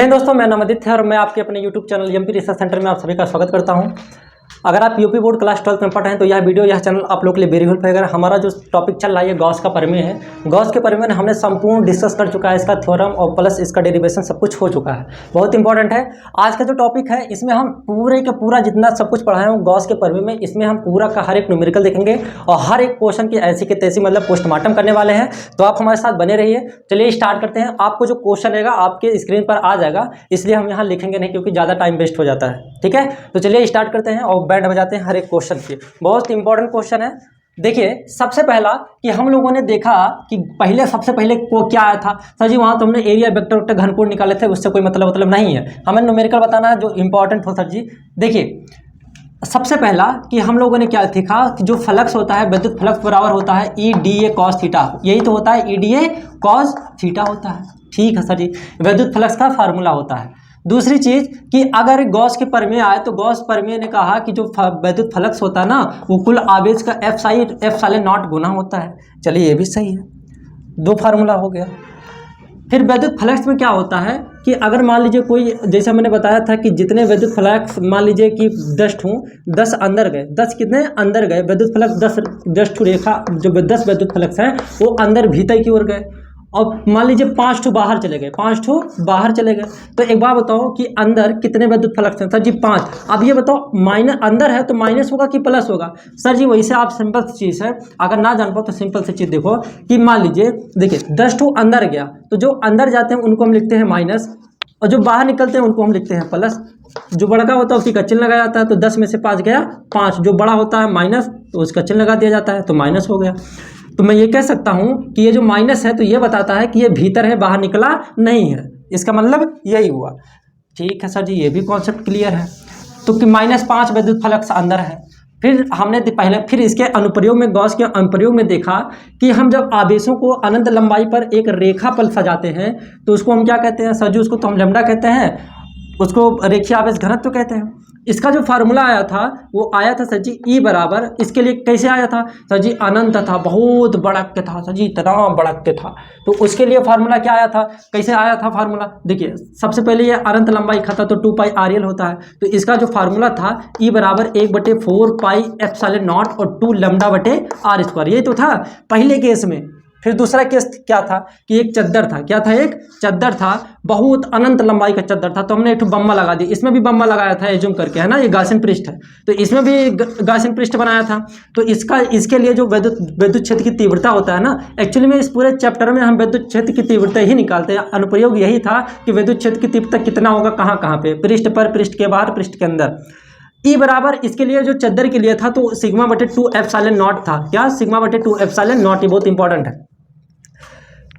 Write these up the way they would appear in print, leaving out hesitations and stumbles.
दोस्तों, मैं नमदित्य और मैं आपके अपने YouTube channel MP research centre में आप सभी का स्वागत करता हूं। अगर आप यूपी बोर्ड क्लास 12 में पढ़ रहे हैं तो यह वीडियो यह चैनल आप लोग के लिए वेरी हेल्पफुल है। हमारा जो टॉपिक चल रहा है ये गॉस का प्रमेय है। गॉस के प्रमेय में हमने संपूर्ण डिस्कस कर चुका है, इसका थ्योरम और प्लस इसका डेरिवेशन सब कुछ हो चुका है। बहुत इंपॉर्टेंट है आज का जो टॉपिक है, इसमें हम पूरे का पूरा जितना सब कुछ पढ़ाए हैं गॉस के प्रमेय में, इसमें हम पूरा का हर एक न्यूमेरिकल देखेंगे और हर एक क्वेश्चन की ऐसी की तैसी मतलब पोस्टमार्टम करने वाले हैं। तो आप हमारे साथ बने रहिए। चलिए स्टार्ट करते हैं। आपको जो क्वेश्चन रहेगा आपके स्क्रीन पर आ जाएगा, इसलिए हम यहाँ लिखेंगे नहीं क्योंकि ज़्यादा टाइम वेस्ट हो जाता है। ठीक है, तो चलिए स्टार्ट करते हैं और बैंड बजाते हैं हर एक क्वेश्चन की। बहुत इंपॉर्टेंट क्वेश्चन है। देखिए, सबसे पहला कि हम लोगों ने देखा कि पहले सबसे पहले को क्या आया था सर जी, वहाँ तो हमने एरिया वेक्टर घनकोण निकाले थे, उससे कोई मतलब नहीं है। हमें न्यूमेरिकल बताना है जो इंपॉर्टेंट हो सर जी। देखिए, सबसे पहला कि हम लोगों ने क्या सीखा कि जो फ्लक्स होता है, विद्युत फ्लक्स बराबर होता है E D A cos theta. यही तो होता है, E D A cos theta होता है। ठीक है सर जी, विद्युत फ्लक्स का फार्मूला होता है। दूसरी चीज कि अगर गॉस के प्रमेय आए तो गॉस प्रमेय ने कहा कि जो विद्युत फ्लक्स होता है ना, वो कुल आवेश का एप्सिलॉन नॉट गुना होता है। चलिए ये भी सही है, दो फार्मूला हो गया। फिर विद्युत फ्लक्स में क्या होता है कि अगर मान लीजिए कोई, जैसा मैंने बताया था कि जितने विद्युत फ्लक्स मान लीजिए कि 10 हूँ, 10 अंदर गए, 10 कितने अंदर गए विद्युत फ्लक्स, 10 रेखा जो 10 विद्युत फ्लक्स हैं वो अंदर भीतर की ओर गए, और मान लीजिए 5 बाहर चले गए, 5 बाहर चले गए। तो एक बार बताओ कि अंदर कितने विद्युत फ्लक्स हैं सर जी? 5। अब ये बताओ माइनस अंदर है तो माइनस होगा कि प्लस होगा सर जी? वैसे आप सिंपल सी चीज़ है, अगर ना जान पाओ तो सिंपल सी चीज़ देखो कि मान लीजिए, देखिए 10 अंदर गया तो जो अंदर जाते हैं उनको हम लिखते हैं माइनस, और जो बाहर निकलते हैं उनको हम लिखते हैं प्लस। जो बड़का होता है उसी का चिन्ह लगाया जाता है, तो 10 में से 5 गया 5। जो बड़ा होता है माइनस तो उसका चिन्ह लगा दिया जाता है, तो माइनस हो गया। तो मैं ये कह सकता हूं कि ये जो माइनस है तो ये बताता है कि ये भीतर है, बाहर निकला नहीं है। इसका मतलब यही हुआ। ठीक है सर जी, ये भी कॉन्सेप्ट क्लियर है। तो कि -5 विद्युत फ्लक्स अंदर है। फिर हमने फिर इसके अनुप्रयोग में, गॉस के अनुप्रयोग में देखा कि हम जब आवेशों को अनंत लंबाई पर एक रेखा पर सजाते हैं तो उसको हम क्या कहते हैं सर जी? उसको तो हम लैम्डा कहते हैं, उसको रेखीय आवेश घनत्व कहते हैं। इसका जो फार्मूला आया था वो आया था सर जी ई बराबर, इसके लिए कैसे आया था सर जी? अनंत था, बहुत बड़ा के था सर जी, इतना बड़ा के था। तो उसके लिए फार्मूला क्या आया था, कैसे आया था फार्मूला? देखिए, सबसे पहले ये अनंत लंबाई का था तो 2 पाई आर एल होता है। तो इसका जो फार्मूला था ई बराबर 1/4 पाई एप्सिलॉन नॉट और 2 लैम्डा बटे आर स्क्वायर। यही तो था पहले केस में। फिर दूसरा केस क्या था कि एक चद्दर था। क्या था? एक चद्दर था, बहुत अनंत लंबाई का चद्दर था। तो हमने एक बम्मा लगा दी, इसमें भी बम्मा लगाया था एज्यूम करके, है ना? ये गासियन पृष्ठ है तो इसमें भी गासियन पृष्ठ बनाया था। तो इसके लिए जो विद्युत क्षेत्र की तीव्रता होता है ना, एक्चुअली में इस पूरे चैप्टर में हम विद्युत क्षेत्र की तीव्रता ही निकालते हैं। अनुप्रयोग यही था कि विद्युत क्षेत्र की तीव्रता कितना होगा, कहाँ कहाँ पे, पृष्ठ पर, पृष्ठ के बाहर, पृष्ठ के अंदर। ई बराबर इसके लिए जो चद्दर के लिए था तो सिग्मा बटे 2 एप्सिलॉन नॉट था। क्या? सिग्मा बटे 2 एप्सिलॉन नॉट। ये बहुत इंपॉर्टेंट है।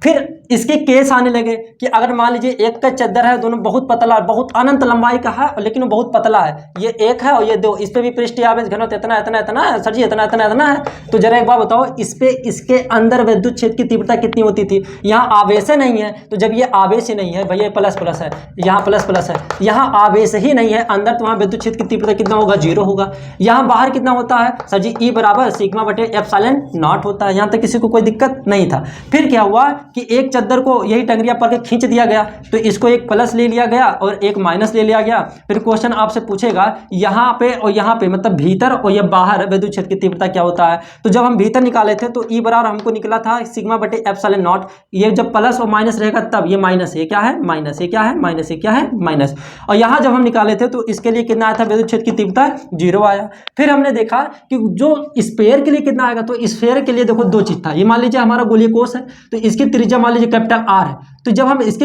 फिर इसके केस आने लगे कि अगर मान लीजिए एक का चद्दर है, दोनों बहुत पतला, बहुत अनंत लंबाई का है लेकिन वो बहुत पतला है, ये एक है और ये 2, इस पे भी पृष्ठीय आवेश घनत्व इतना इतना इतना है सर जी, इतना इतना इतना है। तो जरा एक बार बताओ, इस पे इसके अंदर विद्युत क्षेत्र की तीव्रता कितनी होती थी? यहाँ आवेश नहीं है, तो जब ये आवेश ही नहीं है भैया, प्लस प्लस है, यहाँ प्लस प्लस है, यहाँ आवेश ही नहीं है अंदर, तो वहाँ विद्युत क्षेत्र की तीव्रता कितना होगा? 0 होगा। यहाँ बाहर कितना होता है सर जी? ई बराबर सिग्मा बटे एप्सिलॉन नॉट होता है। यहाँ तक किसी को कोई दिक्कत नहीं था। फिर क्या हुआ कि एक चद्दर को यही टंगरिया पर के खींच दिया गया, तो इसको एक प्लस ले लिया गया और एक माइनस ले लिया गया। फिर क्वेश्चन आपसे पूछेगा यहाँ पे और यहाँ पे, मतलब भीतर और ये बाहर विद्युत क्षेत्र की तीव्रता क्या होता है? तो जब हम भीतर निकाले थे तो ई बराबर हमको निकला था सिग्मा बटे एप्सिलॉन नॉट। ये जब प्लस और माइनस रहेगा तब ये माइनस, ये क्या है? माइनस, ये क्या है? माइनस, ये क्या है? माइनस। और यहाँ जब हम निकाले थे तो इसके लिए कितना आया था? विद्युत क्षेत्र की तीव्रता 0 आया। फिर हमने देखा कि जो स्फेयर के लिए कितना आएगा, तो स्फेयर के लिए देखो 2 चीज था। ये मान लीजिए हमारा गोलीय कोष है तो इसकी त्रिज्या मान लीजिए कैपिटल आर है। तो जब हम इसके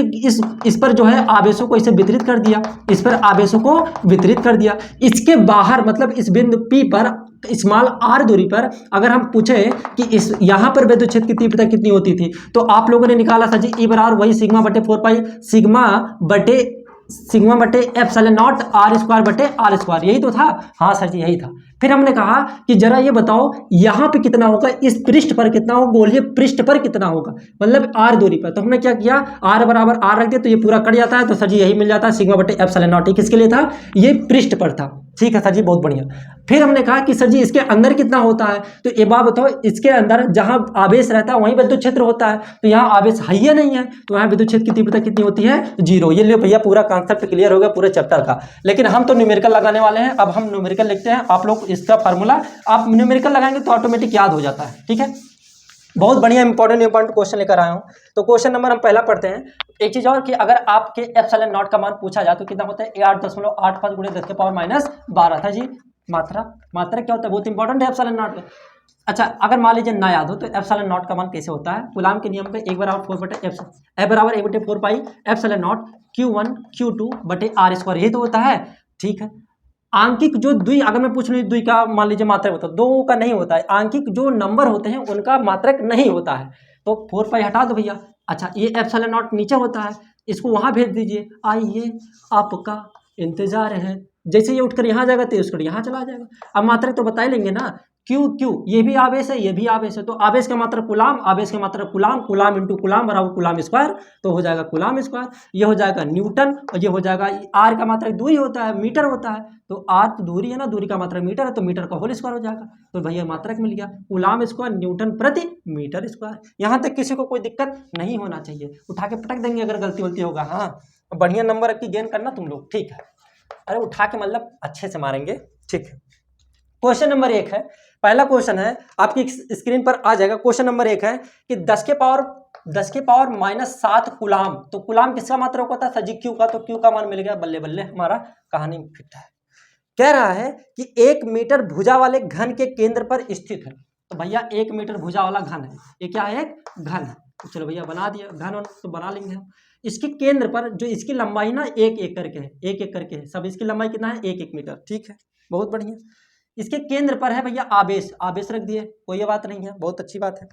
इस पर जो है आवेशों को इसे वितरित कर दिया, इस पर आवेशों को वितरित कर दिया, इसके बाहर मतलब इस बिंदु P पर स्मॉल r दूरी पर अगर हम पूछे कि इस यहाँ पर विद्युत क्षेत्र की तीव्रता कितनी होती थी, तो आप लोगों ने निकाला था जी ई बराबर वही सिग्मा बटे 4 पाई सिग्मा बटे एप्सिलॉन नॉट आर स्क्वायर बटे आर स्क्वायर। यही तो था। हाँ सर जी, यही था। फिर हमने कहा कि जरा ये बताओ यहाँ पे कितना होगा, इस पृष्ठ पर कितना होगा, गोलीय पृष्ठ पर कितना होगा, मतलब आर दूरी पर। तो हमने क्या किया, आर बराबर आर रख दिया तो ये पूरा कट जाता है, तो सर जी यही मिल जाता है सिग्मा बटे एप्सिलॉन नॉट। किसके लिए था? ये पृष्ठ पर था। ठीक है सर जी, बहुत बढ़िया। फिर हमने कहा कि सर जी इसके अंदर कितना होता है, तो एक बात बताओ, इसके अंदर जहां आवेश रहता है वहीं विद्युत क्षेत्र होता है, तो यहाँ आवेश है या नहीं है, तो यहाँ विद्युत क्षेत्र की तीव्रता कितनी होती है, 0। ये लियो भैया, पूरा कॉन्सेप्ट क्लियर हो गया पूरे चैप्टर का। लेकिन हम तो न्यूमेरिकल लगाने वाले हैं, अब हम न्यूमेरिकल लिखते हैं। आप लोग इसका फार्मूला आप न्यूमेरिकल लगाएंगे तो ऑटोमेटिक याद हो जाता है, ठीक है। बहुत बढ़िया इंपॉर्टेंट क्वेश्चन लेकर आया हूँ। तो क्वेश्चन नंबर हम पहला पढ़ते हैं। एक चीज और कि अगर आपके एप्सिलॉन नॉट का मान पूछा जाए तो कितना होता है, 8.85 गुणे 10 के पावर माइनस 12 था जी। मात्रा क्या होता है, बहुत इंपॉर्टेंट है एप्सिलॉन नॉट का। अच्छा, अगर मान लीजिए ना याद हो तो एप्सिलॉन नॉट का मान कैसे होता है, कूलाम के नियम पे 1/4 pi epsilon not Q1 Q2 बटे R², यही तो होता है, ठीक है। आंकिक जो द्वि, अगर मैं पूछ लूँ द्वि का मान लीजिए मात्रक होता है, दो का नहीं होता है, आंकिक जो नंबर होते हैं उनका मात्रक नहीं होता है, तो 4 पाई हटा दो भैया। अच्छा, ये एप्सिलॉन नॉट नीचे होता है, इसको वहां भेज दीजिए, आइए आपका इंतजार है। जैसे ये उठकर यहाँ जाएगा तो उसको यहाँ चला जाएगा। अब मात्रक तो बता ही लेंगे ना, क्यू ये भी आवेश है, ये भी आवेश है, तो आवेश का मात्रक कुलाम, आवेश का मात्रक कुलाम, कुलाम इंटू कुलाम बराबर कुलाम स्क्वायर, तो हो जाएगा कुलाम स्क्वायर। ये हो जाएगा न्यूटन, और ये हो जाएगा आर का मात्रक दूरी होता है, मीटर होता है, तो आर तो दूरी है ना, दूरी का मात्रक मीटर है, तो मीटर का होल स्क्वायर हो जाएगा। तो भैया मात्रक मिल गया, कुलाम स्क्वायर न्यूटन प्रति मीटर स्क्वायर। यहाँ तक किसी को कोई दिक्कत नहीं होना चाहिए, उठा के पटक देंगे अगर गलती वलती होगा। हाँ, बढ़िया नंबर की गेन करना तुम लोग, ठीक है। अरे उठा के मतलब अच्छे से मारेंगे, ठीक है। क्वेश्चन नंबर 1 है, पहला क्वेश्चन है, आपकी स्क्रीन पर आ जाएगा। क्वेश्चन नंबर 1 है कि 10 के पावर माइनस 7 कुलाम, तो कुलाम किसका मात्रक होता है सर जी, क्यू का, तो क्यू का मान मिल गया, बल्ले बल्ले हमारा कहानी फिट है। कह रहा है कि 1 मीटर भुजा वाले घन के केंद्र पर स्थित है, तो भैया 1 मीटर भुजा वाला घन है, ये क्या है, एक घन है। तो चलो भैया बना दिया, घन तो बना लेंगे हम। इसके केंद्र पर जो इसकी लंबाई ना 1-1 करके है, 1-1 करके है, सब इसकी लंबाई कितना है, 1-1 मीटर, ठीक है, बहुत बढ़िया। इसके केंद्र पर है भैया आवेश, आवेश रख दिए, कोई ये बात नहीं है, बहुत अच्छी बात है।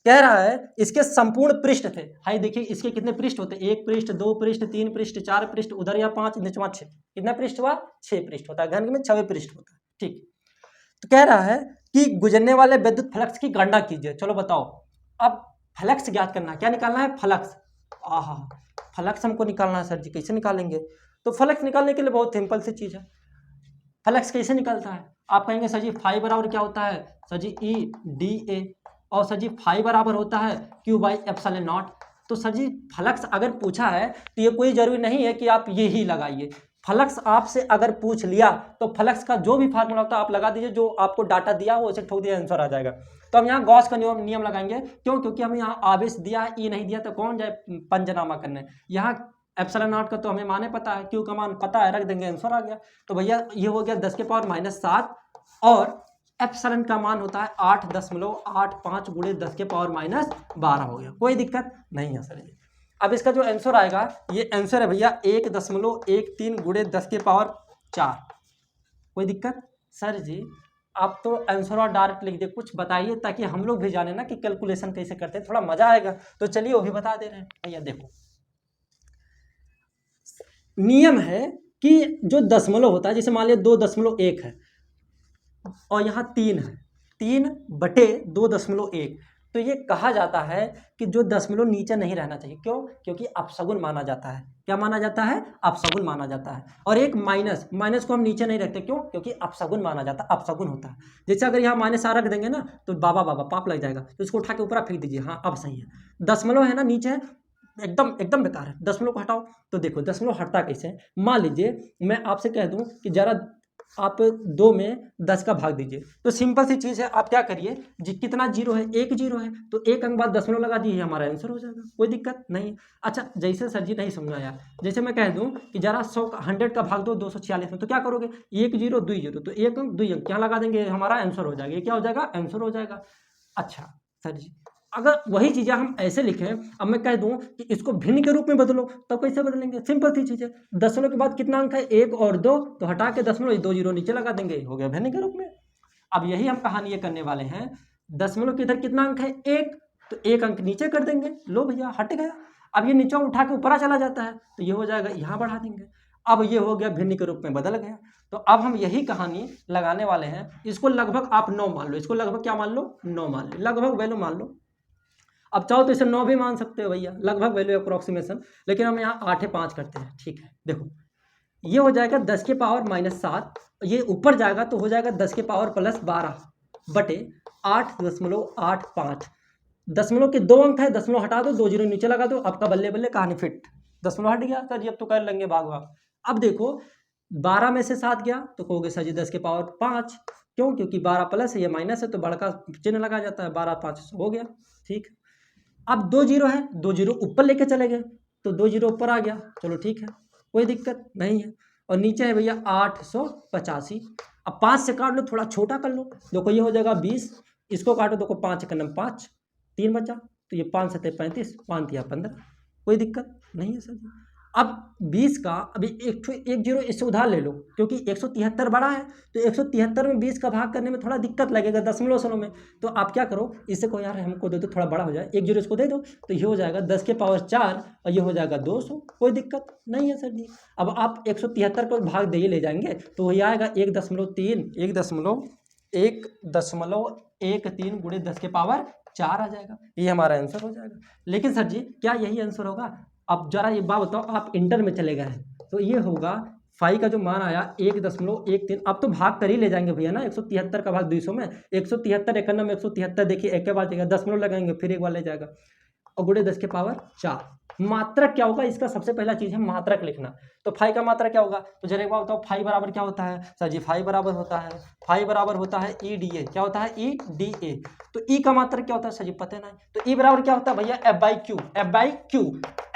कह रहा है इसके संपूर्ण पृष्ठ थे, हाई देखिए इसके कितने पृष्ठ होते हैं, 1 पृष्ठ, 2 पृष्ठ, 3 पृष्ठ, 4 पृष्ठ, उधर या 5, नीचे 6, कितना पृष्ठ हुआ, 6 पृष्ठ होता है, घन में 6 पृष्ठ होता है, ठीक। तो कह रहा है कि गुजरने वाले विद्युत फ्लक्स की गणना कीजिए। चलो बताओ, अब फ्लक्स ज्ञात करना है, क्या निकालना है, फ्लक्स। आहा, फ्लक्स हमको निकालना है सर जी, कैसे निकालेंगे, तो फ्लक्स निकालने के लिए बहुत सिंपल सी चीज है। फ्लक्स कैसे निकलता है, आप कहेंगे सर जी फाई बराबर क्या होता है, सर जी E/dA, और सर जी फाई बराबर होता है Q/एप्सिलॉन नॉट। तो सर जी फ्लक्स अगर पूछा है तो ये कोई जरूरी नहीं है कि आप ये ही लगाइए। फ्लक्स आपसे अगर पूछ लिया तो फ्लक्स का जो भी फार्मूला होता है आप लगा दीजिए, जो आपको डाटा दिया वो उसे ठोक दिया, आंसर आ जाएगा। तो हम यहाँ गॉस का नियम लगाएंगे, क्यों, क्योंकि हम यहाँ आवेश दिया है, ई नहीं दिया तो कौन जाए पंचनामा करने। यहाँ एप्सिलॉन नॉट का तो हमें माने पता है, क्यू का मान पता है, रख देंगे, आंसर आ गया। तो भैया ये हो गया 10 के पावर माइनस 7, और एप्सिलॉन का मान होता है 8.85 गुणे 10 के पावर माइनस 12 हो गया, कोई दिक्कत नहीं है सर जी। अब इसका जो आंसर आएगा, ये आंसर है भैया 1.13 गुणे 10 के पावर 4, कोई दिक्कत सर जी। आप तो आंसर और डायरेक्ट लिख दे, कुछ बताइए ताकि हम लोग भी जाने ना कि कैलकुलेशन कैसे करते हैं, थोड़ा मजा आएगा। तो चलिए वो भी बता दे रहे हैं भैया। देखो नियम है कि जो दशमलव होता है, जैसे मान लिया 2.1 है और यहाँ 3 है, 3/2.1, तो ये कहा जाता है कि जो दशमलव नीचे नहीं रहना चाहिए, क्यों, क्योंकि अपशगुन माना जाता है। क्या माना जाता है, अपशगुन माना जाता है। और एक माइनस को हम नीचे नहीं रखते, क्यों, क्योंकि अपशगुन माना जाता है, अपशगुन होता है। जैसे अगर यहाँ -r रख देंगे ना तो बाबा पाप लग जाएगा, तो इसको उठा के ऊपर फेंक दीजिए, हाँ अब सही है। दशमलव है ना नीचे, एकदम बेकार है, दशमलव को हटाओ। तो देखो दशमलव हटता कैसे है, मान लीजिए मैं आपसे कह दूं कि जरा आप 2 में 10 का भाग दीजिए, तो सिंपल सी चीज़ है, आप क्या करिए जी, कितना जीरो है, 1 जीरो है, तो 1 अंक बाद दशमलव लगा दीजिए, हमारा आंसर हो जाएगा, कोई दिक्कत नहीं। अच्छा, जैसे सर जी नहीं समझा यार, जैसे मैं कह दूं कि जरा 100 का भाग दो 246 में, तो क्या करोगे, 1 जीरो 2 जीरो, तो 1 अंक 2 अंक क्या लगा देंगे, हमारा आंसर हो जाएगा, ये क्या हो जाएगा, आंसर हो जाएगा। अच्छा सर जी, अगर वही चीज़ें हम ऐसे लिखें, अब मैं कह दूं कि इसको भिन्न के रूप में बदलो, तब कैसे बदलेंगे, सिंपल सी चीज़ है, दशमलव के बाद कितना अंक है, 1 और 2, तो हटा के दशमलव 2 जीरो नीचे लगा देंगे, हो गया भिन्न के रूप में। अब यही हम कहानी ये करने वाले हैं, दशमलव के इधर कितना अंक है, 1, तो 1 अंक नीचे कर देंगे, लो भैया हट गया। अब ये नीचे उठा के ऊपर चला जाता है, तो ये हो जाएगा, यहाँ बढ़ा देंगे, अब ये हो गया भिन्न के रूप में बदल गया। तो अब हम यही कहानी लगाने वाले हैं, इसको लगभग आप 9 मान लो, इसको लगभग क्या मान लो, 9 मान लो, लगभग वैल्यू मान लो। अब चाहो तो इसे 9 भी मान सकते हो भैया, लगभग वैल्यू अप्रोक्सीमेशन, लेकिन हम यहाँ 8/5 करते हैं, ठीक है। देखो ये हो जाएगा 10 के पावर -7, ये ऊपर जाएगा तो हो जाएगा 10 के पावर +12 बटे 8.85। दशमलव के 2 अंक है, दशमलव हटा दो, 2 जीरो नीचे लगा दो, आपका बल्ले बल्ले कहानी फिट। दशमलव हट गया सर जी, अब तो कर लेंगे भाग भाग। अब देखो 12 में से 7 गया तो कहोगे सर जी 10 के पावर 5, क्यों? क्योंकि 12 प्लस है, ये माइनस है तो बड़का चिन्ह लगा जाता है, 12 5 हो गया, ठीक। अब 2 जीरो है, 2 जीरो ऊपर लेके चले गए तो 2 जीरो ऊपर आ गया, चलो ठीक है, कोई दिक्कत नहीं है। और नीचे है भैया 885। अब 5 से काट लो, थोड़ा छोटा कर लो, देखो ये हो जाएगा 20, इसको काटो, देखो 5 एक नम 5, 3 बचा, तो ये 5 7 35, 5 या 15, कोई दिक्कत नहीं है सर जी। अब 20 का अभी एक जीरो इससे उधार ले लो, क्योंकि 173 बड़ा है, तो 173 में 20 का भाग करने में थोड़ा दिक्कत लगेगा दशमलव सलों में, तो आप क्या करो, इससे को यार हमको दे दो, थोड़ा बड़ा हो जाए, एक जीरो इसको दे दो, तो ये हो जाएगा 10 के पावर 4 और ये हो जाएगा 200, कोई दिक्कत नहीं है सर जी। अब आप 173 को भाग दे ही ले जाएंगे तो वही आएगा 1.13 गुणे 10 के पावर 4 आ जाएगा, ये हमारा आंसर हो जाएगा। लेकिन सर जी क्या यही आंसर होगा? अब जरा ये बात बताओ, आप इंटर में चले गए हैं तो ये होगा फाई का जो मान आया 1.13, अब तो भाग कर ही ले जाएंगे भैया ना, 173 का भाग 200 में, 173 51 में 173, देखिए एक बार जाएगा, दशमलव लगाएंगे फिर एक बार ले जाएगा, और गुणे 10 के पावर 4। मात्रक क्या होगा इसका? सबसे पहला चीज है मात्रक लिखना। तो फाई का मात्रक क्या होगा? तो जरा एक बार बताओ, फाई बराबर क्या होता है सर जी? फाई बराबर होता है ई डी ए। क्या होता है? E D A. तो ई का मात्रक क्या होता है सर जी? पता नहीं। तो ई बराबर क्या होता है भैया? F by Q.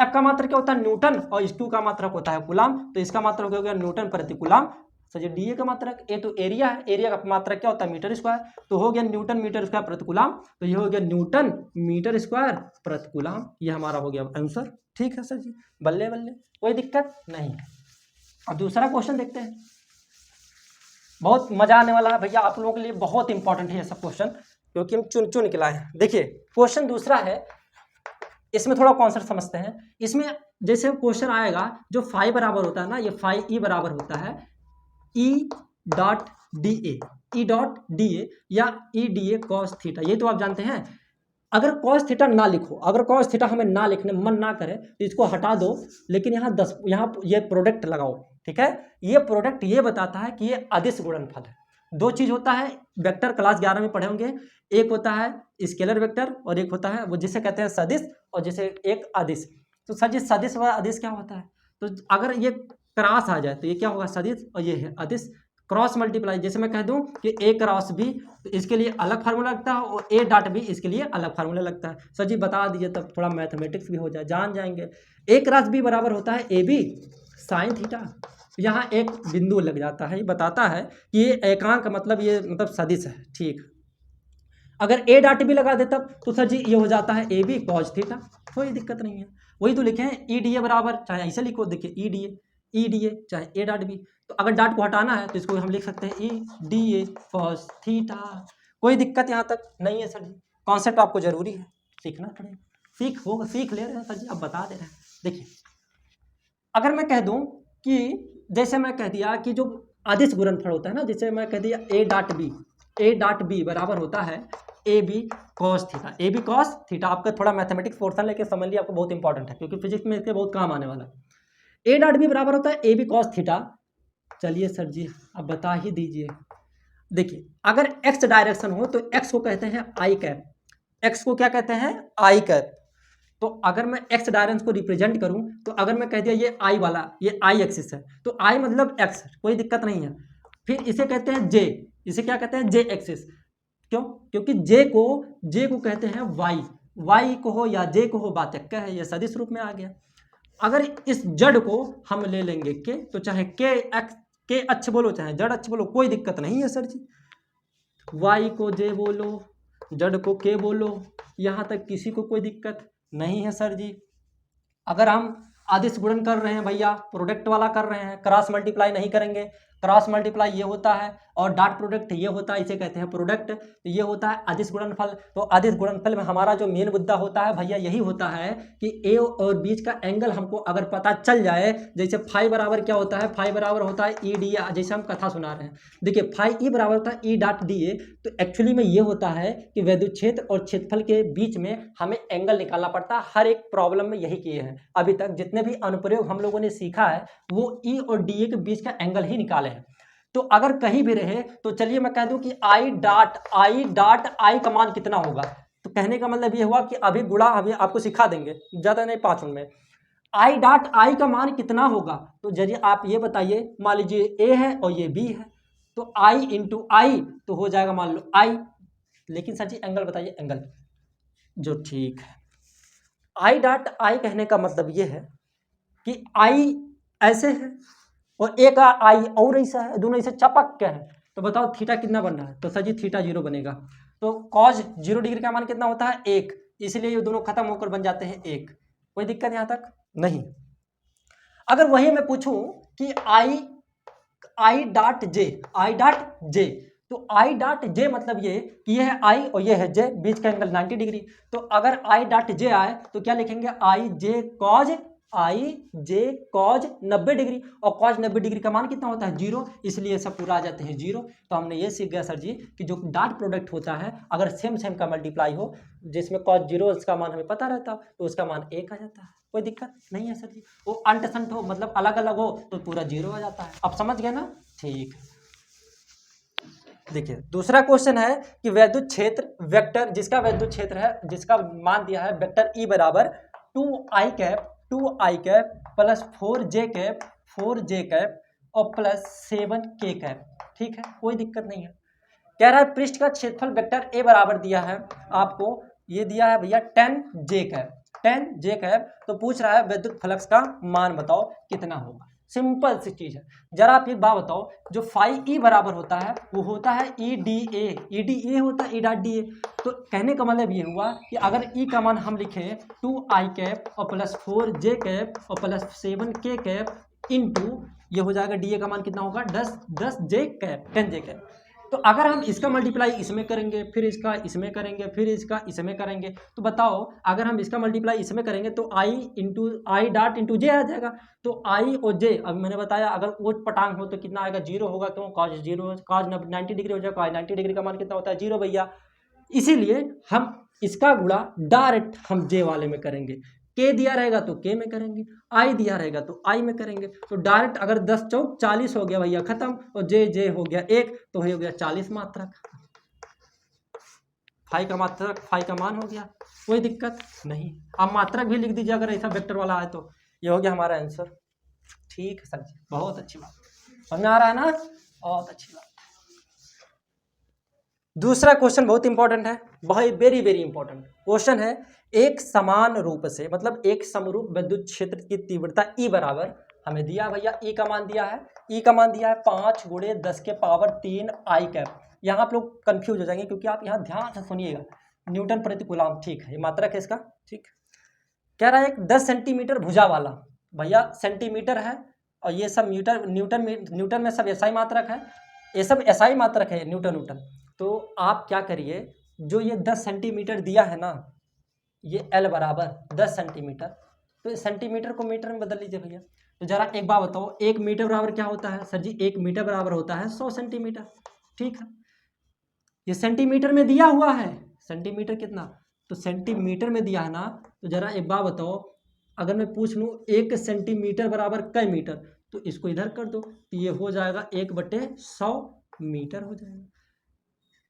एफ का मात्रक क्या होता है? न्यूटन, और इस क्यू का मात्रक होता है कूलाम, तो इसका मात्रक हो गया न्यूटन प्रति coulomb. Sir G D A का मात्रक, ए तो एरिया है, एरिया का मात्रक क्या होता है? मीटर स्क्वायर, तो हो गया न्यूटन मीटर स्क्वायर प्रति कूलाम, तो ये हो गया न्यूटन मीटर स्क्वायर प्रति कूलाम, ये हमारा हो गया आंसर। ठीक है सर जी, बल्ले बल्ले, कोई दिक्कत नहीं। अब दूसरा क्वेश्चन देखते हैं, बहुत मजा आने वाला है भैया, आप लोगों के लिए बहुत इंपॉर्टेंट है ये सब क्वेश्चन, क्योंकि हम चुन चुन के लाए हैं। देखिए क्वेश्चन दूसरा है, इसमें थोड़ा कॉन्सेप्ट समझते हैं। इसमें जैसे क्वेश्चन आएगा, जो फाई बराबर होता है ना, ये फाई ई बराबर होता है ई डॉट डी ए या E D A cos theta, ये तो आप जानते हैं। अगर कॉस थीटा ना लिखो, अगर कॉस थीटा हमें ना लिखने मन ना करे तो इसको हटा दो, लेकिन यहाँ ये प्रोडक्ट लगाओ, ठीक है। ये प्रोडक्ट ये बताता है कि ये अदिश गुणनफल है। दो चीज होता है, वेक्टर क्लास 11 में पढ़े होंगे, एक होता है स्केलर वेक्टर और एक होता है वो जिसे कहते हैं सदिश, और जिसे एक अदिश। तो सर जी सदिश व अदिश क्या होता है? तो अगर ये क्रॉस आ जाए तो ये क्या होगा? सदिश, और ये है अदिश। क्रॉस मल्टीप्लाई, जैसे मैं कह दूं कि ए क्रॉस बी, तो इसके लिए अलग फार्मूला लगता है, और ए डॉट बी इसके लिए अलग फार्मूला लगता है। सर जी बता दीजिए, तब थोड़ा मैथमेटिक्स भी हो जाए, जान जाएंगे। ए क्रॉस बी बराबर होता है ए बी साइन थीटा। यहाँ एक बिंदु लग जाता है, ये बताता है कि ये एकांक मतलब ये मतलब सदिश है, ठीक। अगर ए डॉट बी लगा दे तब तो सर जी ये हो जाता है ए बी कॉस थीटा, कोई दिक्कत नहीं है। वही तो लिखे हैं ई डी ए बराबर, चाहे ऐसे लिखो, देखिए ई डी ए चाहे ए डॉट बी, तो अगर डॉट को हटाना है तो इसको हम लिख सकते हैं E D A cos theta, कोई दिक्कत यहाँ तक नहीं है सर जी। कॉन्सेप्ट आपको जरूरी है, सीखना पड़ेगा, सीख ले रहे हैं सर जी, अब बता दे रहे हैं। देखिए अगर मैं कह दूं कि जैसे मैं कह दिया कि जो अदिश गुणनफल होता है ना, जैसे मैं कह दिया ए डॉट बी बराबर होता है a b cos theta. A b cos theta आपका थोड़ा मैथमेटिक्स पोर्शन लेके समझ लिया, आपको बहुत इंपॉर्टेंट है, क्योंकि फिजिक्स में इसके बहुत काम आने वाला है। ए डॉट बी बराबर होता है ए बी कॉस थीटा। चलिए सर जी अब बता ही दीजिए। देखिए अगर एक्स डायरेक्शन हो तो एक्स को कहते हैं आई कैप, एक्स को क्या कहते हैं? आई कैप। तो अगर मैं एक्स डायरेक्शन को रिप्रेजेंट करूं, तो अगर मैं कह दिया ये आई वाला, ये आई एक्सिस है, तो आई मतलब एक्स, कोई दिक्कत नहीं है। फिर इसे कहते हैं जे, इसे क्या कहते हैं? जे एक्सिस। क्यों? क्योंकि जे को कहते हैं वाई को हो या जे को हो, बात एक है, ये सदिश रूप में आ गया। अगर इस जड़ को हम ले लेंगे के, तो चाहे के अक्ष बोलो चाहे जड़ अक्ष बोलो, कोई दिक्कत नहीं है सर जी। वाई को जे बोलो, जड़ को के बोलो, यहाँ तक किसी को कोई दिक्कत नहीं है सर जी। अगर हम आदिश गुणन कर रहे हैं भैया, प्रोडक्ट वाला कर रहे हैं, क्रॉस मल्टीप्लाई नहीं करेंगे, क्रॉस मल्टीप्लाई ये होता है, और डॉट प्रोडक्ट ये होता है, इसे कहते हैं प्रोडक्ट। तो ये होता है अदिश गुणनफल। तो अदिश गुणनफल में हमारा जो मेन मुद्दा होता है भैया यही होता है कि ए और बीच का एंगल हमको अगर पता चल जाए, जैसे फाई बराबर क्या होता है, फाई बराबर होता है ई डी, जैसे हम कथा सुना रहे हैं, देखिए फाई ई बराबर होता है ई डॉट डी ए। तो एक्चुअली में ये होता है कि वैद्युत क्षेत्र और क्षेत्रफल के बीच में हमें एंगल निकालना पड़ता है। हर एक प्रॉब्लम में यही किए हैं अभी तक, जितने भी अनुप्रयोग हम लोगों ने सीखा है वो ई और डी ए के बीच का एंगल ही निकाले हैं। तो अगर कहीं भी रहे तो चलिए मैं कह दूं कि आई डॉट आई का मान कितना होगा। तो कहने का मतलब ये हुआ कि अभी गुणा अभी आपको सिखा देंगे, ज़्यादा नहीं 5 मिनट में। आई डॉट आई का मान कितना होगा, तो जरिए आप ये बताइए, मान लीजिए ए है और ये बी है, तो आई इंटू आई तो हो जाएगा मान लो आई, लेकिन सर जी एंगल बताइए, एंगल जो ठीक है। आई डॉट आई कहने का मतलब ये है कि आई ऐसे है और एक आई और ऐसा है, दोनों ऐसे चपक के है, तो बताओ थीटा कितना बन रहा है, तो सर जी थीटा 0 बनेगा। तो कॉज 0 डिग्री का मान कितना होता है 1, इसलिए ये दोनों खत्म होकर बन जाते हैं 1। कोई दिक्कत यहाँ तक नहीं। अगर वही मैं पूछूं कि आई डॉट जे, तो आई डॉट जे मतलब ये कि ये है आई और ये है जे, बीच का एंगल 90 डिग्री। तो अगर आई डॉट जे आए तो क्या लिखेंगे, आई जे कॉज 90 डिग्री, और कॉज 90 डिग्री का मान कितना होता है 0, इसलिए सब पूरा आ जाते हैं 0। तो हमने ये सीख गया सर जी कि जो डॉट प्रोडक्ट होता है अगर सेम का मल्टीप्लाई हो, जिसमें कॉज 0 उसका मान हमें पता रहता हो, तो उसका मान 1 आ जाता है। कोई दिक्कत नहीं है सर जी। वो अंट संट हो, मतलब अलग अलग हो, तो पूरा 0 आ जाता है। अब समझ गए ना, ठीक। देखिए दूसरा क्वेश्चन है कि वैद्युत क्षेत्र वेक्टर, जिसका वैद्युत क्षेत्र है, जिसका मान दिया है वेक्टर ई बराबर 2i cap plus 4j cap और प्लस 7k कैप। ठीक है, कोई दिक्कत नहीं है। कह रहा है पृष्ठ का क्षेत्रफल वेक्टर ए बराबर दिया है आपको, ये दिया है भैया 10j कैप। तो पूछ रहा है वैद्युत फ्लक्स का मान बताओ कितना होगा। सिंपल सी चीज है। जरा आप एक बात बताओ, जो फाई ई बराबर होता है वो होता है ई डी ए होता है ई डॉट डी ए। तो कहने का मतलब ये हुआ कि अगर ई का मान हम लिखें 2i कैप और प्लस 4j कैप और प्लस 7k कैप इंटू ये हो जाएगा डी ए का मान कितना होगा 10j कैप। तो अगर हम इसका मल्टीप्लाई इसमें करेंगे, फिर इसका इसमें करेंगे, फिर इसका इसमें करेंगे, तो बताओ अगर हम इसका मल्टीप्लाई इसमें करेंगे तो आई डॉट इंटू जे आ जाएगा। तो आई और जे, अब मैंने बताया अगर वो पटांग हो तो कितना आएगा 0 होगा, क्यों कॉज 90 डिग्री हो जाएगा, 90 डिग्री का मान कितना होता है 0 भैया। इसीलिए हम इसका गुणा डायरेक्ट हम जे वाले में करेंगे, के दिया रहेगा तो के में करेंगे, आई दिया रहेगा तो आई में करेंगे। तो डायरेक्ट अगर 10 चौक 40 हो गया भैया खत्म, और जे हो गया 1 तो हो गया 40 मात्रक, फाई का मान हो गया, कोई दिक्कत नहीं। अब मात्रक भी लिख दीजिए अगर ऐसा वेक्टर वाला आए तो। ये हो गया हमारा आंसर। ठीक है सर जी, बहुत अच्छी बात, समझ आ रहा है ना, बहुत अच्छी बात। दूसरा क्वेश्चन बहुत इंपॉर्टेंट है, बहुत वेरी इंपॉर्टेंट क्वेश्चन है। एक समान रूप से, मतलब एक समरूप विद्युत क्षेत्र की तीव्रता ई बराबर हमें दिया भैया, ई का मान दिया है, ई का मान दिया है 5 × 10 के पावर 3 आई कैप। यहाँ आप लोग कंफ्यूज हो जाएंगे क्योंकि आप यहाँ ध्यान से सुनिएगा, न्यूटन प्रति कूलम, ठीक है, ये मात्रक है इसका, ठीक। कह रहा है एक 10 सेंटीमीटर भुजा वाला, भैया सेंटीमीटर है और ये सब न्यूटन में सब एसआई मात्रक है, ये सब एसआई मात्रक है न्यूटन। तो आप क्या करिए, जो ये 10 सेंटीमीटर दिया है ना, ये L बराबर 10 सेंटीमीटर, तो सेंटीमीटर को मीटर में बदल लीजिए भैया। तो जरा एक बात बताओ, 1 मीटर बराबर क्या होता है सर जी, 1 मीटर बराबर होता है 100 सेंटीमीटर। ठीक है, ये सेंटीमीटर में दिया हुआ है, सेंटीमीटर कितना, तो सेंटीमीटर में दिया है ना। तो जरा एक बात बताओ, अगर मैं पूछ लूँ 1 सेंटीमीटर बराबर कई मीटर, तो इसको इधर कर दो, तो ये हो जाएगा 1/100 मीटर हो जाएगा।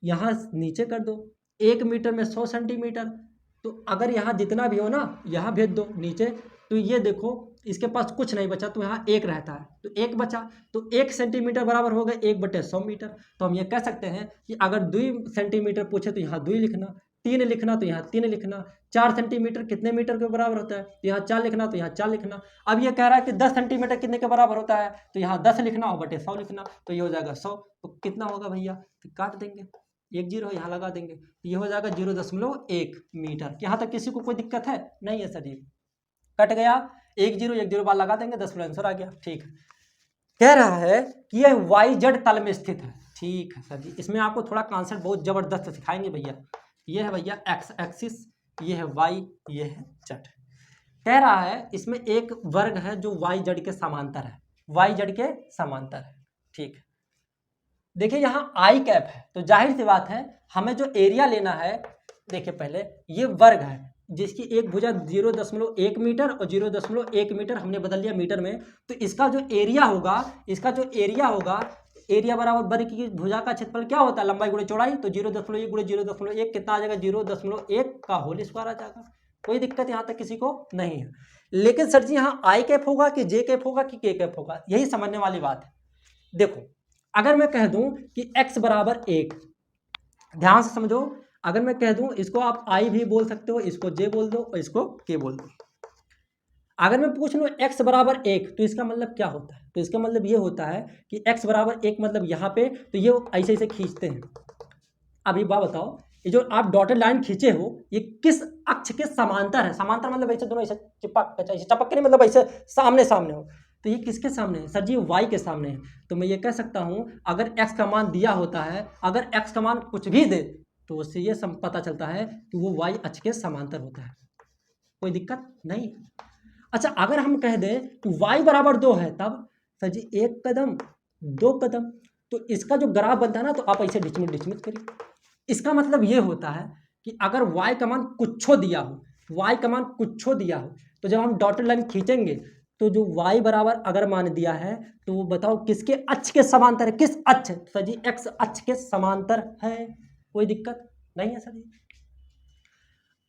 यहाँ नीचे कर दो, 1 मीटर में 100 सेंटीमीटर, तो अगर यहाँ जितना भी हो ना यहाँ भेज दो नीचे, तो ये देखो इसके पास कुछ नहीं बचा, तो यहाँ 1 रहता है, तो 1 बचा, तो 1 सेंटीमीटर बराबर हो गए 1/100 मीटर। तो हम ये कह सकते हैं कि अगर 2 सेंटीमीटर पूछे तो यहाँ 2 लिखना, 3 लिखना तो यहाँ 3 लिखना, 4 सेंटीमीटर कितने मीटर के बराबर होता है, तो यहाँ 4 लिखना, तो यहाँ 4 लिखना। अब ये कह रहा है कि 10 सेंटीमीटर कितने के बराबर होता है, तो यहाँ 10 लिखना और बटे 100 लिखना, तो ये हो जाएगा 100। तो कितना होगा भैया, तो काट देंगे, 1 0 यहाँ लगा देंगे, तो ये हो जाएगा 0.1 मीटर। यहाँ तक किसी को कोई दिक्कत है नहीं है सर जी, कट गया, 1 0 बार लगा देंगे, 10 आंसर आ गया। ठीक, कह रहा है कि यह वाई जेड तल में स्थित है। ठीक है सर जी, इसमें आपको थोड़ा कॉन्सेप्ट बहुत जबरदस्त सिखाएंगे भैया। ये है भैया एक्स एक्सिस, ये है वाई, ये है जेड। कह रहा है इसमें एक वर्ग है जो वाई जेड के समांतर है, वाई जेड के समांतर है। ठीक है, देखिए यहाँ आई कैप है तो जाहिर सी बात है हमें जो एरिया लेना है, देखिए पहले ये वर्ग है जिसकी एक भुजा 0.1 मीटर और 0.1 मीटर हमने बदल लिया मीटर में, तो इसका जो एरिया होगा, इसका जो एरिया होगा, एरिया बराबर वर्ग की भुजा का क्षेत्रफल क्या होता है, लंबाई गुणे चौड़ाई, तो 0.1 गुणे 0.1 कितना आ जाएगा, 0.1 का होल स्क्वायर आ जाएगा। कोई दिक्कत यहाँ तक किसी को नहीं है। लेकिन सर जी यहाँ आई कैप होगा कि जे कैप होगा कि के कैप होगा, यही समझने वाली बात है। देखो अगर मैं कह दूं कि x बराबर 1, ध्यान से समझो, अगर मैं कह दूं इसको आप i भी बोल सकते हो, इसको j बोल दो और इसको k बोल दो। अगर मैं पूछ लूं x बराबर 1 तो इसका मतलब क्या होता है, तो इसका मतलब ये होता है कि x बराबर 1 मतलब यहाँ पे, तो ये ऐसे ऐसे खींचते हैं। अब ये बात बताओ, ये जो आप डॉटेड लाइन खींचे हो ये किस अक्ष के समांतर है, समांतर मतलब ऐसे दोनों ऐसे चिपक के नहीं, मतलब ऐसे सामने सामने हो, तो ये किसके सामने है सर जी, y के सामने है। तो मैं ये कह सकता हूं अगर x का मान दिया होता है, अगर x का मान कुछ भी दे तो उससे ये पता चलता है कि वो y अक्ष के समांतर होता है। कोई दिक्कत नहीं। अच्छा अगर हम कह दें कि y बराबर 2 है, तब सर जी 1 कदम 2 कदम, तो इसका जो ग्राफ बनता है ना, तो आप ऐसे डिचमिट डिचमिट करिए। इसका मतलब ये होता है कि अगर y का मान कुछो दिया हो, y का मान कुछो दिया हो, तो जब हम डॉटेड लाइन खींचेंगे तो जो y बराबर अगर मान दिया है तो वो बताओ किसके अक्ष के समांतर है, किस अक्ष, सर जी x अक्ष के समांतर है। कोई दिक्कत नहीं है सर जी।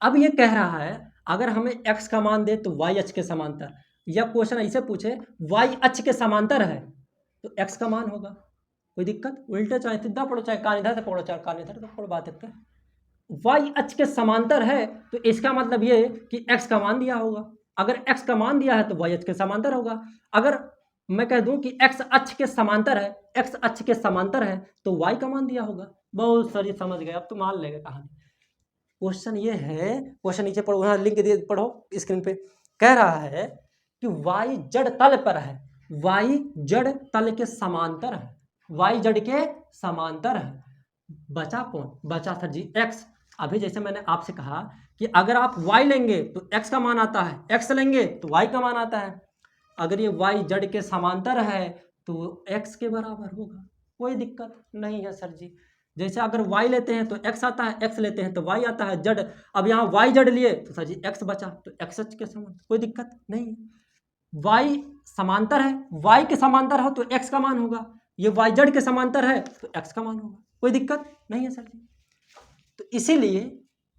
अब ये कह रहा है अगर हमें x का मान दे तो y अक्ष के समांतर, या क्वेश्चन ऐसे पूछे y अक्ष के समांतर है तो x का मान होगा। कोई दिक्कत, उल्टे चाहे सीधा पढ़ो, चाहे कान इधर से पढ़ो चाहे कान इधर से पढ़ो, बात है। y अक्ष के समांतर है तो इसका मतलब ये कि x का मान दिया होगा, अगर x का मान दिया है तो y अक्ष के समांतर होगा। अगर मैं कह दूं कि x अक्ष के समांतर है, x अक्ष के समांतर है तो y का मान दिया होगा। बहुत सारी समझ गए, अब तो मान लेगा कहानी। क्वेश्चन ये है, क्वेश्चन नीचे पढ़ो, हाँ लिंक दिए पढ़ो स्क्रीन पे। कह रहा है कि y जड़ तल पर है, y जड़ तल के समांतर है, y जड़ के समांतर है। बचा कौन, बचा सर जी x। अभी जैसे मैंने आपसे कहा कि अगर आप y लेंगे तो x का मान आता है, x लेंगे तो y का मान आता है। अगर ये y जड़ के समांतर है तो x के बराबर होगा। कोई दिक्कत नहीं है सर जी। जैसे अगर y लेते हैं तो x आता है, x लेते हैं तो y आता है, जड़। अब यहाँ y जड़ लिए तो सर जी x बचा, तो x के समांतर, कोई दिक्कत नहीं है। y समांतर है, y के समांतर हो तो x का मान होगा, ये y जड़ के समांतर है तो x का मान होगा। कोई दिक्कत नहीं है सर जी। तो इसीलिए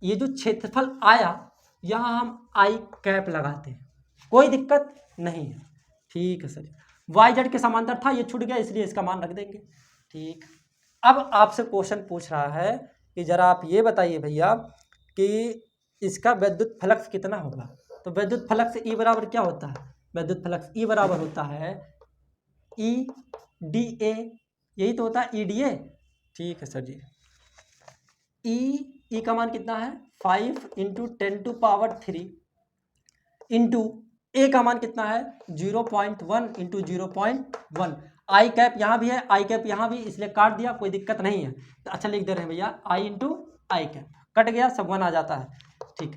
ये जो क्षेत्रफल आया यहाँ हम आई कैप लगाते हैं, कोई दिक्कत नहीं है। ठीक है सर जी, वाई जेड के समांतर था, ये छूट गया इसलिए इसका मान रख देंगे। ठीक, अब आपसे क्वेश्चन पूछ रहा है कि जरा आप ये बताइए भैया कि इसका विद्युत फ्लक्स कितना होगा। तो विद्युत फ्लक्स ई बराबर क्या होता है, विद्युत फ्लक्स ई बराबर होता है ई डी ए, यही तो होता है ई डी ए। ठीक है सर जी, ई का मान कितना है 5 × 10⁻³ इंटू ए का मान कितना है 0.1 × 0.1। आई कैप यहाँ भी है, आई कैप यहाँ भी, इसलिए काट दिया, कोई दिक्कत नहीं है। तो अच्छा लिख दे रहे हैं भैया आई इंटू आई कैप, कट गया, सब 1 आ जाता है। ठीक,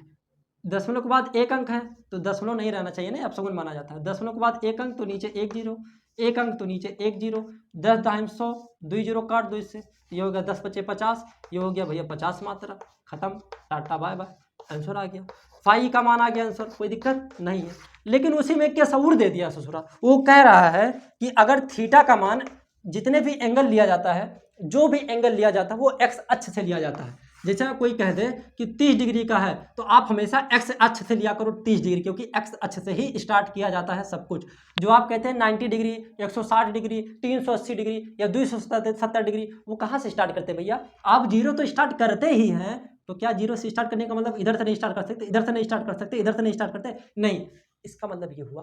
दशमलव के बाद एक अंक है तो दशमलव नहीं रहना चाहिए ना, अब सगुन माना जाता है। दशमलव के बाद एक अंक तो नीचे 1 0, एक अंक तो नीचे 1 0, 10 दाहिम 100, 2 0 काट दो इससे, ये हो गया 10 × 5 = 50, ये हो गया भैया 50 मात्रा, खत्म, टाटा बाय बाय, आंसर आ गया। फाई का मान आ गया आंसर, कोई दिक्कत नहीं है। लेकिन उसी में क्या सऊर दे दिया ससुरा, वो कह रहा है कि अगर थीटा का मान, जितने भी एंगल लिया जाता है, जो भी एंगल लिया जाता है वो एक्स अक्ष से लिया जाता है। जैसे कोई कह दे कि 30 डिग्री का है तो आप हमेशा एक्स अक्ष से लिया करो 30 डिग्री, क्योंकि एक्स अक्ष से ही स्टार्ट किया जाता है सब कुछ। जो आप कहते हैं 90 डिग्री, 160 डिग्री, 380 डिग्री या 270 डिग्री, वो कहाँ से स्टार्ट करते हैं भैया, आप जीरो तो स्टार्ट करते ही हैं। तो क्या जीरो से स्टार्ट करने का मतलब इधर से नहीं स्टार्ट कर सकते, इधर से नहीं स्टार्ट कर सकते, इधर से नहीं स्टार्ट करते, नहीं। इसका मतलब ये हुआ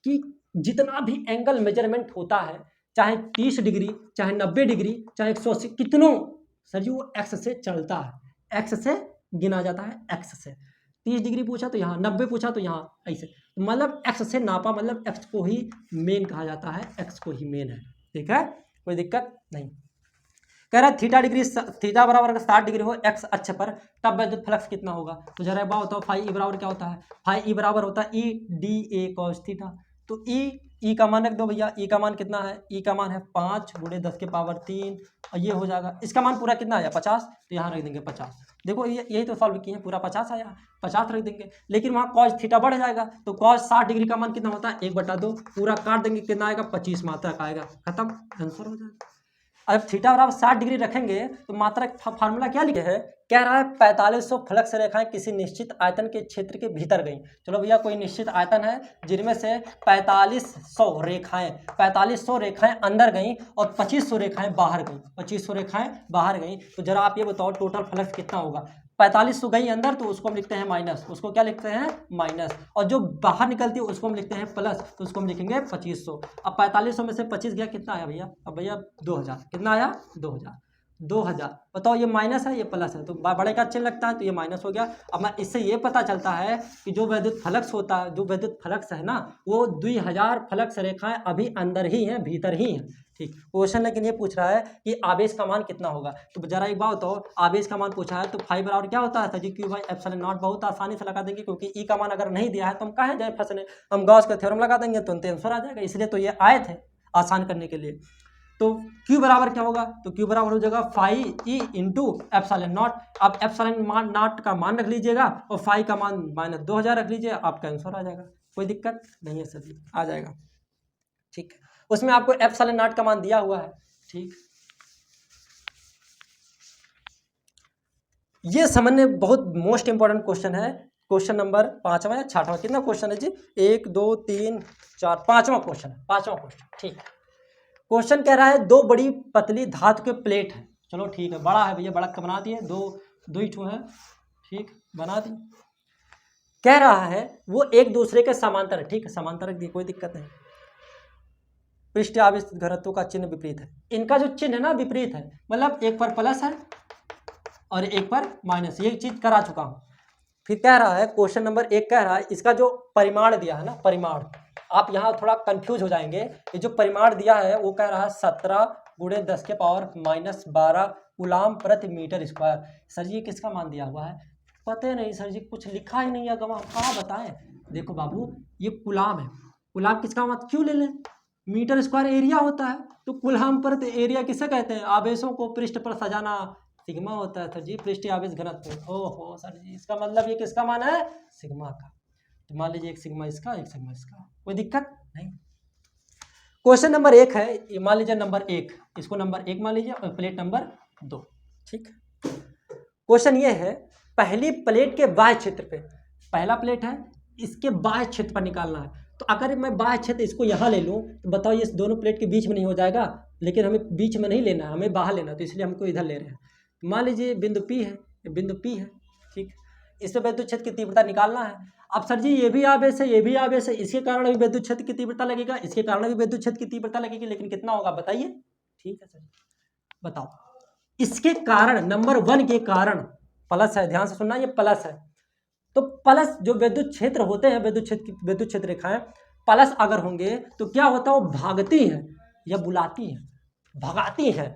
कि जितना भी एंगल मेजरमेंट होता है, चाहे 30 डिग्री, चाहे 90 डिग्री, चाहे 180, कितनों सर जी वो एक्स से चलता है, एक्स से गिना जाता है, एक्स से। 30 डिग्री पूछा तो यहाँ, 90 पूछा तो यहाँ, ऐसे। मतलब एक्स से नापा, मतलब एक्स को ही मेन कहा जाता है, एक्स को ही मेन है। ठीक है, कोई दिक्कत नहीं। कह रहा है थीटा डिग्री, थीटा बराबर अगर 60 डिग्री हो एक्स अक्ष पर, तब विद्युत फ्लक्स कितना होगा। तो जरा एक बात बताओ, फाई ई बराबर क्या होता है, फाई ई बराबर होता है E D A cos theta. तो ई का मान रख दो भैया, ई का मान कितना है, ई का मान है 5 × 10 की पावर 3, और ये हो जाएगा, इसका मान पूरा कितना आया 50, तो यहाँ रख देंगे 50। देखो ये यही तो सॉल्व किए हैं, पूरा 50 आया, 50 रख देंगे। लेकिन वहाँ कॉस थीटा बढ़ जाएगा, तो कॉस 60 डिग्री का मान कितना होता है 1/2, पूरा काट देंगे, कितना आएगा 25 मात्रक आएगा, खत्म, आंसर हो जाएगा। अब थीटा बराबर 60 डिग्री रखेंगे तो मात्रक फार्मूला क्या लिखे है, कह रहा है 4500 फ्लक्स रेखाएं किसी निश्चित आयतन के क्षेत्र के भीतर गई। चलो भैया कोई निश्चित आयतन है जिनमें से 4500 रेखाएं अंदर गई और 2500 रेखाएं बाहर गई, 2500 रेखाएं बाहर गई। तो जरा आप ये बताओ टोटल फ्लक्स कितना होगा। 4500 गई अंदर तो उसको हम लिखते हैं माइनस, उसको क्या लिखते हैं माइनस, और जो बाहर निकलती है उसको हम लिखते हैं प्लस, तो उसको हम लिखेंगे 2500। अब 4500 में से 25 गया, कितना आया भैया, अब भैया 2000, कितना आया 2000। बताओ ये माइनस है ये प्लस है, तो बड़े का चिन्ह लगता है तो ये माइनस हो गया। अब मैं इससे ये पता चलता है कि जो विद्युत फ्लक्स होता है, जो विद्युत फ्लक्स है ना, वो 2000 फ्लक्स रेखाएं अभी अंदर ही हैं, भीतर ही हैं। ठीक, क्वेश्चन लेकिन ये पूछ रहा है कि आवेश का मान कितना होगा। तो जरा एक बात बताओ, आवेश का मान पूछा है तो फाइव बराबर क्या होता है, G Q by epsilon not. बहुत आसानी से लगा देंगे, क्योंकि ई का मान अगर नहीं दिया है तो हम कहाँ जाए फंसने, हम गॉस का थ्योरम लगा देंगे तो आंसर आ जाएगा। इसलिए तो ये आए थे आसान करने के लिए। तो Q बराबर क्या होगा, तो Q बराबर हो जाएगा phi e into epsilon nought. अब एप्सिलॉन नॉट का मान रख लीजिएगा और फाई का मान माइनस 2000 रख लीजिए, आपका आंसर आ जाएगा, कोई दिक्कत नहीं है सर जी, आ जाएगा। ठीक, उसमें आपको एप्सिलॉन नॉट का मान दिया हुआ है। ठीक, ये समझने बहुत मोस्ट इंपॉर्टेंट क्वेश्चन है, क्वेश्चन नंबर 5वां या 6वां, कितना क्वेश्चन है जी, 1 2 3 4 5वां क्वेश्चन है, 5वां क्वेश्चन। ठीक, क्वेश्चन कह रहा है दो बड़ी पतली धातु के प्लेट है। चलो ठीक है, बड़ा है भैया, बड़ा का बना दिए, दो ही ठो है, ठीक बना दी। कह रहा है वो एक दूसरे के समांतर है, ठीक है समांतर रख दिए, कोई दिक्कत नहीं। पृष्ठ आवेश घनत्व का चिन्ह विपरीत है, इनका जो चिन्ह है ना विपरीत है, मतलब एक पर प्लस है और एक पर माइनस, ये चीज करा चुका हूं। फिर कह रहा है क्वेश्चन नंबर 1 कह रहा है इसका जो परिमाण दिया है ना, परिमाण, आप यहाँ थोड़ा कंफ्यूज हो जाएंगे। ये जो परिमाण दिया है वो कह रहा है 17 × 10 के पावर -12 कूलाम प्रति मीटर स्क्वायर। सर जी ये किसका मान दिया हुआ है, पता नहीं सर जी, कुछ लिखा ही नहीं है, हम कहाँ बताएं। देखो बाबू ये कूलाम है, कूलाम किसका मान क्यों ले लें, मीटर स्क्वायर एरिया होता है, तो कूलाम प्रति एरिया किसे कहते हैं, आवेशों को पृष्ठ पर सजाना सिग्मा होता है। सर जी पृष्ठीय आवेश घनत्व, ओहो सर जी, इसका मतलब ये किसका मान है, सिग्मा का। तो मान लीजिए एक सिग्मा इसका, एक सिग्मा इसका, कोई दिक्कत नहीं। क्वेश्चन नंबर 1 है, मान लीजिए नंबर 1, इसको नंबर 1 मान लीजिए और प्लेट नंबर 2। ठीक, क्वेश्चन ये है पहली प्लेट के बाह्य क्षेत्र पे, पहला प्लेट है इसके बाह्य क्षेत्र पर निकालना है। तो अगर मैं बाह्य क्षेत्र इसको यहाँ ले लूँ तो बताओ ये दोनों प्लेट के बीच में नहीं हो जाएगा, लेकिन हमें बीच में नहीं लेना, हमें बाहर लेना, तो इसलिए हमको इधर ले रहे हैं। मान लीजिए बिंदु P है, बिंदु P है, ठीक, इससे विद्युत क्षेत्र की तीव्रता निकालना है। अब सर जी ये भी आवेश है, ये भी आवेश है, इसके कारण भी विद्युत क्षेत्र की तीव्रता लगेगा, इसके कारण भी विद्युत क्षेत्र की तीव्रता लगेगी, लेकिन कितना होगा बताइए। ठीक है सर, बताओ इसके कारण नंबर 1 के कारण प्लस है, ध्यान से सुनना ये प्लस है। तो प्लस जो विद्युत क्षेत्र होते हैं, विद्युत क्षेत्र रेखाएं प्लस अगर होंगे तो क्या होता है, वो भागती हैं या बुलाती हैं, भगाती हैं।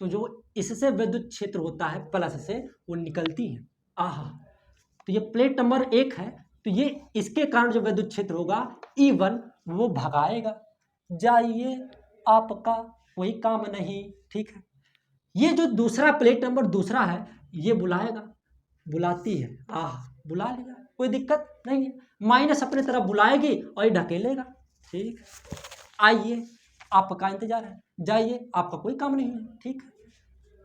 तो जो इससे विद्युत क्षेत्र होता है प्लस से, वो निकलती है। आहा, तो ये प्लेट नंबर 1 है, तो ये इसके कारण जो विद्युत क्षेत्र होगा E1 वो भगाएगा, जाइए आपका कोई काम नहीं। ठीक है, ये जो दूसरा प्लेट नंबर दूसरा है ये बुलाएगा, बुलाती है, बुला लिया, कोई दिक्कत नहीं है, माइनस अपने तरफ बुलाएगी और ये ढकेलेगा। ठीक, आइए आपका इंतजार है, जाइए आपका कोई काम नहीं है। ठीक,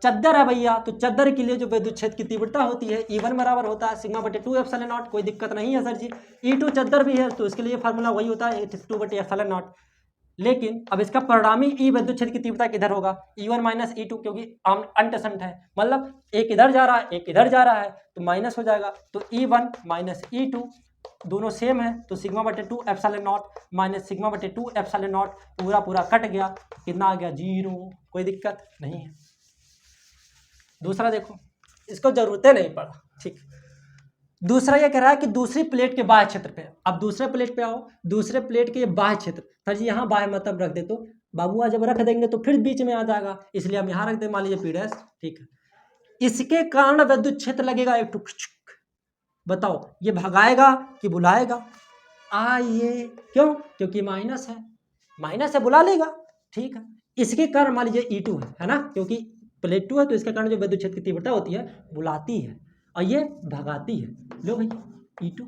चद्दर है भैया, तो चद्दर के लिए जो विद्युत क्षेत्र की तीव्रता होती है E1 बराबर होता है σ/2 एप्सिलॉन नॉट, कोई दिक्कत नहीं है सर जी। E2 चद्दर भी है तो इसके लिए फार्मूला वही होता है 2/2 एप्सिलॉन नॉट। लेकिन अब इसका परिणामी ई विद्युत क्षेत्र की तीव्रता किधर होगा, E1 - E2, क्योंकि अंटसंट है, मतलब एक इधर जा रहा है एक इधर जा रहा है तो माइनस हो जाएगा। तो E1 - E2 दोनों सेम है, तो σ/2 epsilon not minus σ/2 epsilon not, पूरा कट गया, कितना आ गया 0, कोई दिक्कत नहीं है। दूसरा देखो, इसको जरूरत नहीं पड़ा। ठीक, दूसरा ये कह रहा है कि दूसरी प्लेट के बाह्य क्षेत्र पे, अब दूसरे प्लेट पे आओ, दूसरे प्लेट के ये बाह्य क्षेत्र, सर जी यहाँ बाह्य मतलब रख दे तो बाबू आज जब रख देंगे तो फिर बीच में आ जाएगा, इसलिए हम यहाँ रख दें, मान लीजिए पी डैश, ठीक है। इसके कारण विद्युत क्षेत्र लगेगा एक टुक, बताओ ये भगाएगा कि बुलाएगा? आइए, क्यों? क्योंकि माइनस है, माइनस है, बुला लेगा, ठीक है। इसके कारण मान लीजिए E2 है ना, क्योंकि प्लेट 2 है तो इसके कारण जो विद्युत क्षेत्र की तीव्रता होती है बुलाती है और ये भगाती है। लो भाई E2,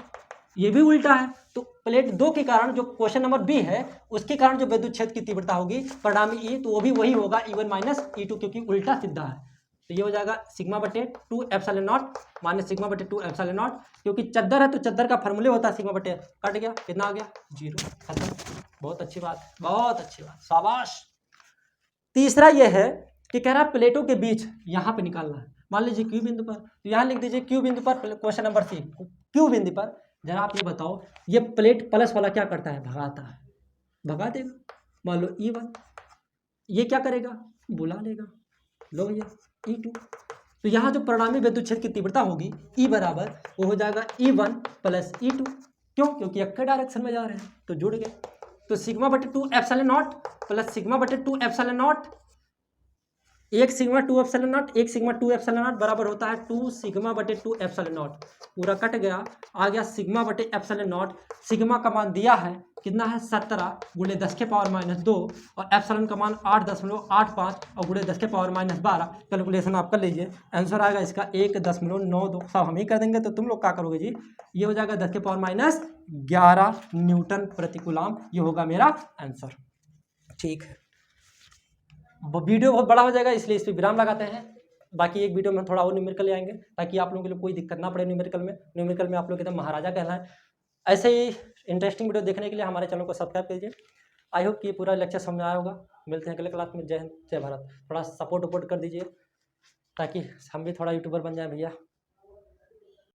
ये भी उल्टा है, तो प्लेट 2 के कारण जो क्वेश्चन नंबर बी है उसके कारण जो विद्युत क्षेत्र की तीव्रता होगी परिणामी E, तो वो भी वही होगा E1 माइनस E2, क्योंकि उल्टा सीधा है। तो ये हो जाएगा सिग्मा बटे 2 एप्सिलॉन नॉट माइनस सिग्मा बटे 2 एप्सिलॉन नॉट, क्योंकि चद्दर है तो चद्दर का फॉर्मूले होता है सिग्मा बटे, कट गया, कितना आ गया 0, खत्म। बहुत अच्छी बात, बहुत अच्छी बात, शाबाश। तीसरा ये है कि कह रहा है प्लेटों के बीच यहाँ पे निकालना है, मान लीजिए क्यू बिंदु पर, तो यहाँ लिख दीजिए क्यू बिंदु पर, क्वेश्चन नंबर सी, क्यू बिंदु पर जरा आप ये बताओ ये प्लेट प्लस वाला क्या करता है? भगाता है, भगा देगा। मान लो E1, ये क्या करेगा? बुला लेगा। लो भैया E2, तो यहाँ जो परिणामी विद्युत क्षेत्र की तीव्रता होगी E बराबर वो हो जाएगा E1 प्लस E2, क्यों? क्योंकि एक डायरेक्शन में जा रहे हैं तो जुड़ गए। तो सिग्मा बटे 2 एप्सिलॉन नॉट प्लस सिग्मा बटे 2 एप्सिलॉन नॉट, एक सिग्मा 2 एप्सिलॉन नॉट, एक सिग्मा 2 एप्सिलॉन नॉट बराबर होता है 2 सिग्मा बटे 2 एप्सिलॉन नॉट, पूरा कट गया, आ गया सिग्मा बटे एप्सिलॉन नॉट। सिग्मा का मान दिया है कितना है 17 गुणे 10 के पावर माइनस 2 और एप्सिलॉन का मान 8.85 और गुणे 10 के पावर माइनस 12। कैलकुलेशन आप कर लीजिए, आंसर आएगा इसका 1.92। सब हम ही कर देंगे तो तुम लोग क्या करोगे जी? ये हो जाएगा 10 के पावर माइनस 11 न्यूटन प्रति कूलम, ये होगा मेरा आंसर, ठीक है। वीडियो बहुत बड़ा हो जाएगा इसलिए इस पर विराम लगाते हैं, बाकी एक वीडियो में थोड़ा और न्यूमेरिकल ले आएंगे ताकि आप लोगों के लिए कोई दिक्कत ना पड़े। न्यूमेरिकल में आप लोग एकदम महाराजा कहलाएं। ऐसे ही इंटरेस्टिंग वीडियो देखने के लिए हमारे चैनल को सब्सक्राइब कीजिए। आई होप कि पूरा लेक्चर समझ में आया होगा। मिलते हैं अगले क्लास में। जय हिंद, जय भारत। थोड़ा सपोर्ट कर दीजिए ताकि हम भी थोड़ा यूट्यूबर बन जाए भैया।